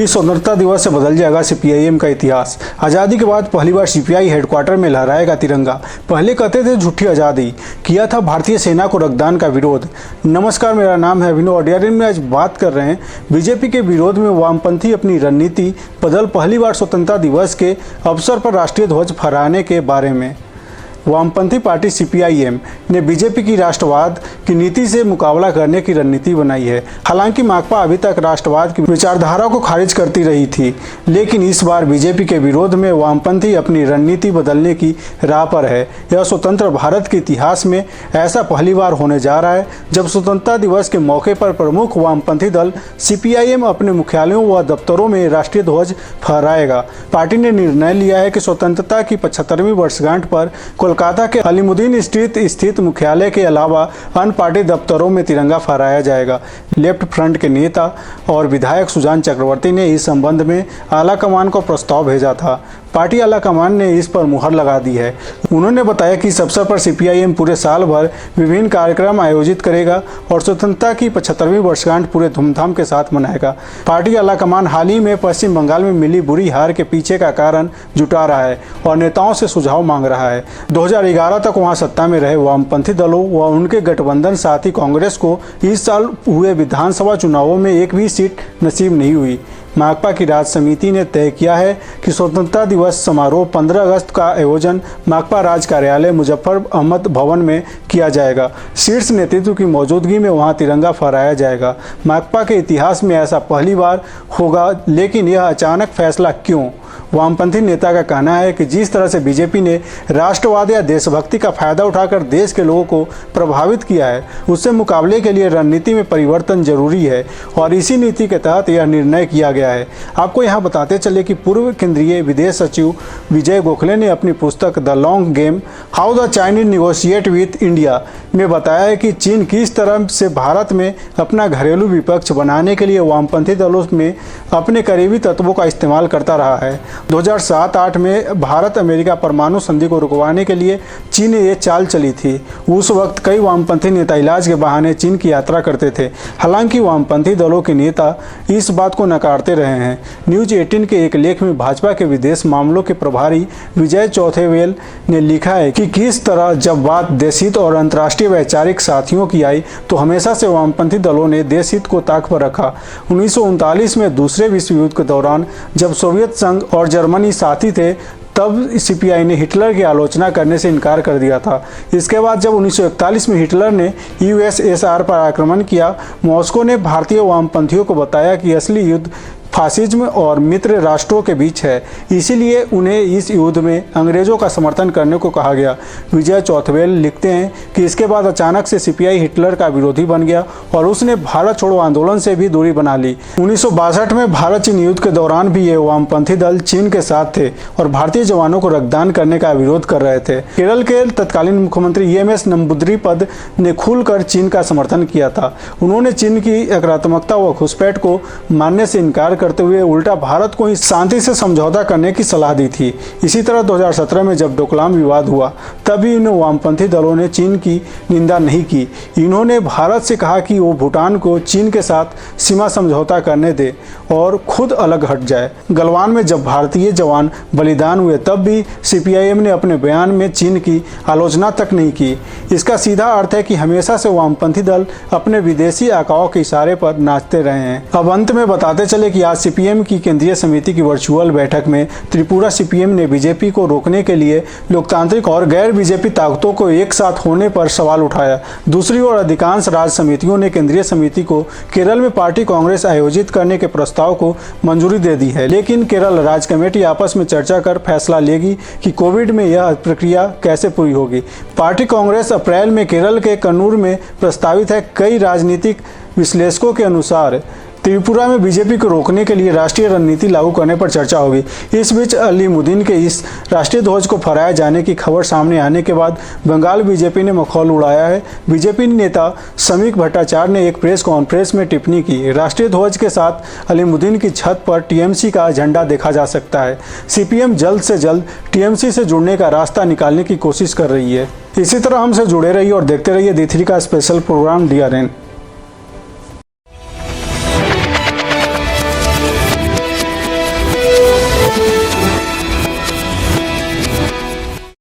इस स्वतंत्रता दिवस से बदल जाएगा सीपीआईएम का इतिहास। आज़ादी के बाद पहली बार सीपीआई हेडक्वार्टर में लहराएगा तिरंगा। पहले कहते थे झूठी आज़ादी, किया था भारतीय सेना को रक्तदान का विरोध। नमस्कार, मेरा नाम है अभिनव और में आज बात कर रहे हैं बीजेपी के विरोध में वामपंथी अपनी रणनीति बदल पहली बार स्वतंत्रता दिवस के अवसर पर राष्ट्रीय ध्वज फहराने के बारे में। वामपंथी पार्टी सीपीआईएम ने बीजेपी की राष्ट्रवाद की नीति से मुकाबला करने की रणनीति बनाई है। हालांकि माकपा अभी तक राष्ट्रवाद की विचारधारा को खारिज करती रही थी, लेकिन इस बार बीजेपी के विरोध में वामपंथी अपनी रणनीति बदलने की राह पर है। यह स्वतंत्र भारत के इतिहास में ऐसा पहली बार होने जा रहा है जब स्वतंत्रता दिवस के मौके पर प्रमुख वामपंथी दल सीपीआईएम अपने मुख्यालयों व दफ्तरों में राष्ट्रीय ध्वज फहराएगा। पार्टी ने निर्णय लिया है कि स्वतंत्रता की 75वीं वर्षगांठ पर कोलकाता के अलीमुद्दीन स्ट्रीट स्थित मुख्यालय के अलावा अन्य पार्टी दफ्तरों में तिरंगा फहराया जाएगा। लेफ्ट फ्रंट के नेता और विधायक सुजान चक्रवर्ती ने इस संबंध में आलाकमान को प्रस्ताव भेजा था। पार्टी आलाकमान ने इस पर मुहर लगा दी है। उन्होंने बताया कि इस अवसर पर सीपीआईएम पूरे साल भर विभिन्न कार्यक्रम आयोजित करेगा और स्वतंत्रता की 75वीं वर्षगांठ पूरे धूमधाम के साथ मनाएगा। पार्टी आलाकमान हाल ही में पश्चिम बंगाल में मिली बुरी हार के पीछे का कारण जुटा रहा है और नेताओं से सुझाव मांग रहा है। 2011 तक वहां सत्ता में रहे वामपंथी दलों व उनके गठबंधन साथी कांग्रेस को इस साल हुए विधानसभा चुनावों में एक भी सीट नसीब नहीं हुई। माकपा की राज्य समिति ने तय किया है कि स्वतंत्रता दिवस समारोह 15 अगस्त का आयोजन माकपा राज्य कार्यालय मुजफ्फर अहमद भवन में किया जाएगा। शीर्ष नेतृत्व की मौजूदगी में वहां तिरंगा फहराया जाएगा। माकपा के इतिहास में ऐसा पहली बार होगा, लेकिन यह अचानक फैसला क्यों? वामपंथी नेता का कहना है कि जिस तरह से बीजेपी ने राष्ट्रवाद या देशभक्ति का फायदा उठाकर देश के लोगों को प्रभावित किया है, उससे मुकाबले के लिए रणनीति में परिवर्तन जरूरी है और इसी नीति के तहत यह निर्णय किया गया है। आपको यहाँ बताते चले कि पूर्व केंद्रीय विदेश सचिव विजय गोखले ने अपनी पुस्तक the long game how the Chinese negotiate with India में बताया है कि चीन किस तरह से भारत में अपना घरेलू विपक्ष बनाने के लिए वामपंथी दलों में अपने करीबी तत्वों का इस्तेमाल करता रहा है। 2007-8 में भारत अमेरिका परमाणु संधि को रुकवाने के लिए चीन ने ये चाल चली थी। उस वक्त कई वामपंथी नेता इलाज के बहाने चीन की यात्रा करते थे। हालांकि वामपंथी दलों के नेता इस बात को नकारते रहे हैं। न्यूज 18 के एक लेख में भाजपा के विदेश मामलों के प्रभारी विजय चौथेवेल ने लिखा है कि किस तरह जब बात देशहित और अंतर्राष्ट्रीय वैचारिक साथियों की आई तो हमेशा से वामपंथी दलों ने देशहित को ताक पर रखा। 1939 में दूसरे विश्व युद्ध के दौरान जब सोवियत संघ और जर्मनी साथी थे, तब सीपीआई ने हिटलर की आलोचना करने से इनकार कर दिया था। इसके बाद जब 1941 में हिटलर ने यूएसएसआर पर आक्रमण किया, मॉस्को ने भारतीय वामपंथियों को बताया कि असली युद्ध फासिज्म और मित्र राष्ट्रों के बीच है, इसीलिए उन्हें इस युद्ध में अंग्रेजों का समर्थन करने को कहा गया। विजय चौथवेल लिखते हैं कि इसके बाद अचानक से सीपीआई हिटलर का विरोधी बन गया और उसने भारत छोड़ो आंदोलन से भी दूरी बना ली। 1962 में भारत चीन युद्ध के दौरान भी ये वामपंथी दल चीन के साथ थे और भारतीय जवानों को रक्तदान करने का विरोध कर रहे थे। केरल के तत्कालीन मुख्यमंत्री EMS नंबूदिरीपद ने खुलकर चीन का समर्थन किया था। उन्होंने चीन की आक्रामकता व घुसपैठ को मानने से इनकार करते हुए उल्टा भारत को शांति से समझौता करने की सलाह दी थी। इसी तरह 2017 में जब डोकलाम विवाद हुआ, तभी इन वामपंथी दलों ने चीन की निंदा नहीं की। इन्होंने भारत से कहा कि वो भूटान को चीन के साथ सीमा समझौता करने दे और खुद अलग हट जाए। गलवान में जब भारतीय जवान बलिदान हुए, तब भी सीपीआईएम ने अपने बयान में चीन की आलोचना तक नहीं की। इसका सीधा अर्थ है कि हमेशा से वामपंथी दल अपने विदेशी आकाओं के इशारे पर नाचते रहे हैं। अब अंत में बताते चले कि आज सीपीएम की केंद्रीय समिति की वर्चुअल बैठक में त्रिपुरा सीपीएम ने बीजेपी को रोकने के लिए लोकतांत्रिक और गैर बीजेपी ताकतों को एक साथ होने पर सवाल उठाया। दूसरी ओर अधिकांश राज्य समितियों ने केंद्रीय समिति को केरल में पार्टी कांग्रेस आयोजित करने के प्रस्ताव को मंजूरी दे दी है, लेकिन केरल राज्य कमेटी आपस में चर्चा कर फैसला लेगी कि कोविड में यह प्रक्रिया कैसे पूरी होगी। पार्टी कांग्रेस अप्रैल में केरल के कन्नूर में प्रस्तावित है। कई राजनीतिक विश्लेषकों के अनुसार त्रिपुरा में बीजेपी को रोकने के लिए राष्ट्रीय रणनीति लागू करने पर चर्चा होगी। इस बीच अलीमुद्दीन के इस राष्ट्रीय ध्वज को फहराए जाने की खबर सामने आने के बाद बंगाल बीजेपी ने मखौल उड़ाया है। बीजेपी नेता समीक भट्टाचार्य ने एक प्रेस कॉन्फ्रेंस में टिप्पणी की, राष्ट्रीय ध्वज के साथ अलीमुद्दीन की छत पर टीएमसी का झंडा देखा जा सकता है। सीपीएम जल्द से जल्द टीएमसी से जुड़ने का रास्ता निकालने की कोशिश कर रही है। इसी तरह हमसे जुड़े रहिए और देखते रहिए D3 का स्पेशल प्रोग्राम DRN।